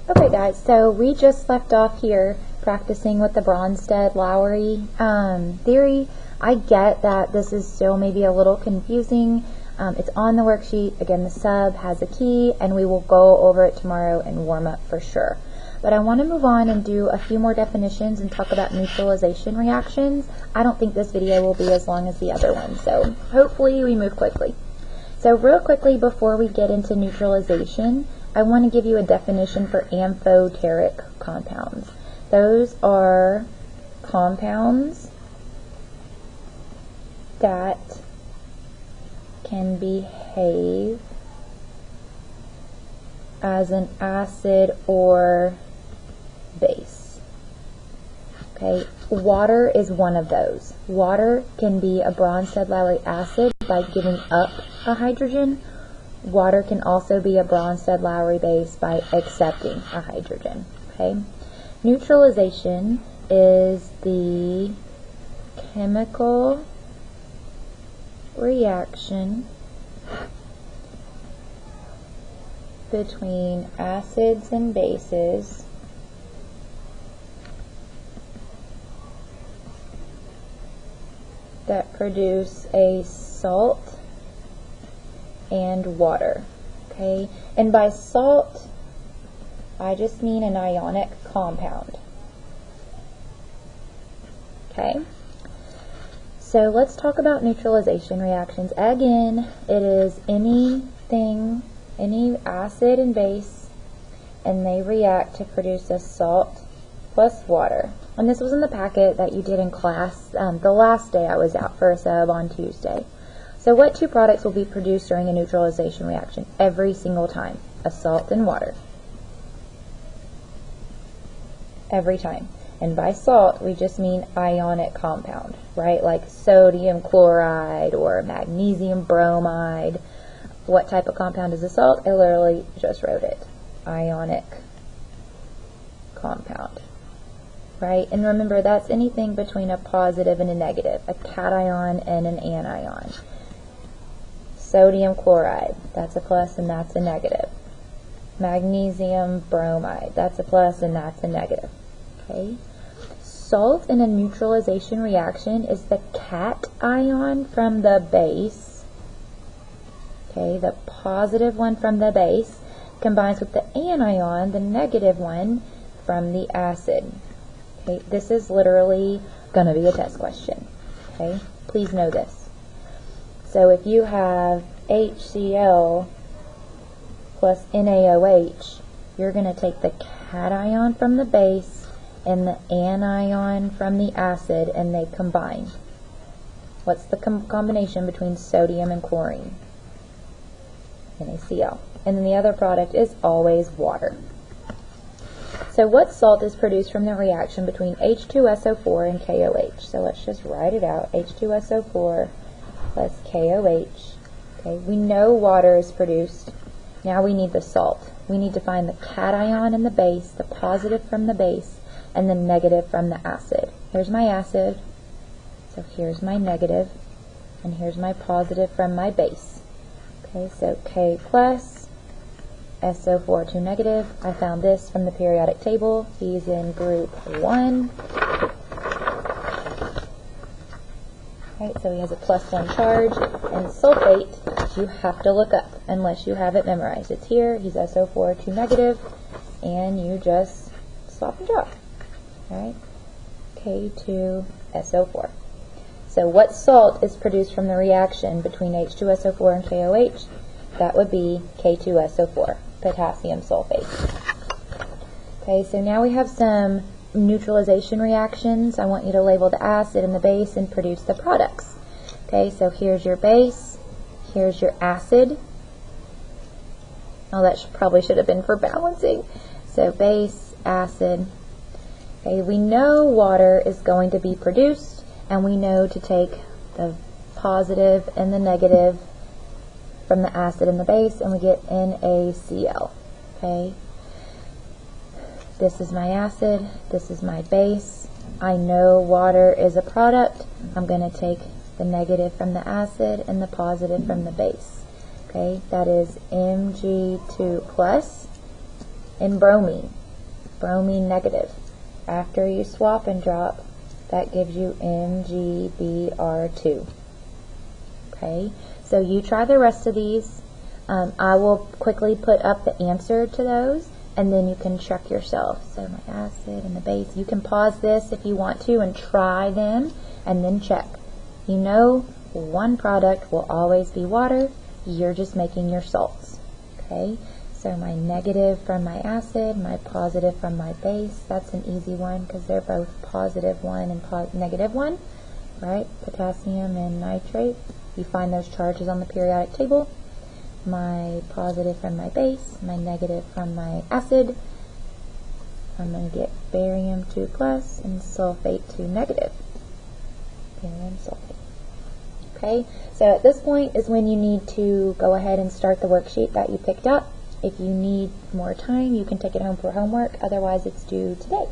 Okay guys, so we just left off here practicing with the Bronsted-Lowry theory. I get that this is still maybe a little confusing. It's on the worksheet. Again, the sub has a key, and we will go over it tomorrow and warm up for sure. But I want to move on and do a few more definitions and talk about neutralization reactions. I don't think this video will be as long as the other one, so hopefully we move quickly. So real quickly before we get into neutralization, I want to give you a definition for amphoteric compounds. Those are compounds that can behave as an acid or base. Okay, water is one of those. Water can be a Bronsted-Lowry acid by giving up a hydrogen. Water can also be a Bronsted-Lowry base by accepting a hydrogen. Okay? Neutralization is the chemical reaction between acids and bases that produce a salt and water. Okay, and by salt I just mean an ionic compound. Okay, so let's talk about neutralization reactions. Again, it is anything, any acid and base, and they react to produce a salt plus water. And this was in the packet that you did in class the last day I was out for a sub on Tuesday. So what two products will be produced during a neutralization reaction every single time? A salt and water. Every time. And by salt, we just mean ionic compound, right? Like sodium chloride or magnesium bromide. What type of compound is a salt? I literally just wrote it. Ionic compound. Right? And remember, that's anything between a positive and a negative. A cation and an anion. Sodium chloride, that's a plus and that's a negative. Magnesium bromide, that's a plus and that's a negative. Okay. Salt in a neutralization reaction is the cation from the base. Okay, the positive one from the base combines with the anion, the negative one, from the acid. Okay, this is literally going to be a test question. Okay, please know this. So if you have HCl plus NaOH, you're going to take the cation from the base and the anion from the acid, and they combine. What's the combination between sodium and chlorine? NaCl. And then the other product is always water. So what salt is produced from the reaction between H2SO4 and KOH? So let's just write it out. H2SO4 plus KOH. Okay, we know water is produced. Now we need the salt. We need to find the cation in the base, the positive from the base, and the negative from the acid. Here's my acid, so here's my negative, and here's my positive from my base. Okay, so K plus, SO4 2 negative. I found this from the periodic table. He's in group 1. Right, so he has a +1 charge, and sulfate you have to look up unless you have it memorized. It's here, he's SO4 2 negative, and you just swap and drop. Alright, K2SO4. So what salt is produced from the reaction between H2SO4 and KOH? That would be K2SO4, potassium sulfate. Okay, so now we have some neutralization reactions. I want you to label the acid and the base and produce the products. Okay, so here's your base, here's your acid. Oh, that probably should have been for balancing. So base, acid. Okay, we know water is going to be produced, and we know to take the positive and the negative from the acid and the base, and we get NaCl. Okay. This is my acid, this is my base. I know water is a product. I'm going to take the negative from the acid and the positive from the base. Okay, that is Mg2 plus And bromine. Bromine negative. After you swap and drop, that gives you MgBr2. Okay, so you try the rest of these. I will quickly put up the answer to those, and then you can check yourself. So my acid and the base. You can pause this if you want to and try them, and then check. You know one product will always be water. You're just making your salts. Okay, so my negative from my acid, my positive from my base. That's an easy one because they're both positive 1 and negative 1, right? Potassium and nitrate. You find those charges on the periodic table. My positive from my base, my negative from my acid. I'm going to get barium 2 plus and sulfate 2 negative. Barium sulfate. Okay, so at this point is when you need to go ahead and start the worksheet that you picked up. If you need more time, you can take it home for homework. Otherwise, it's due today.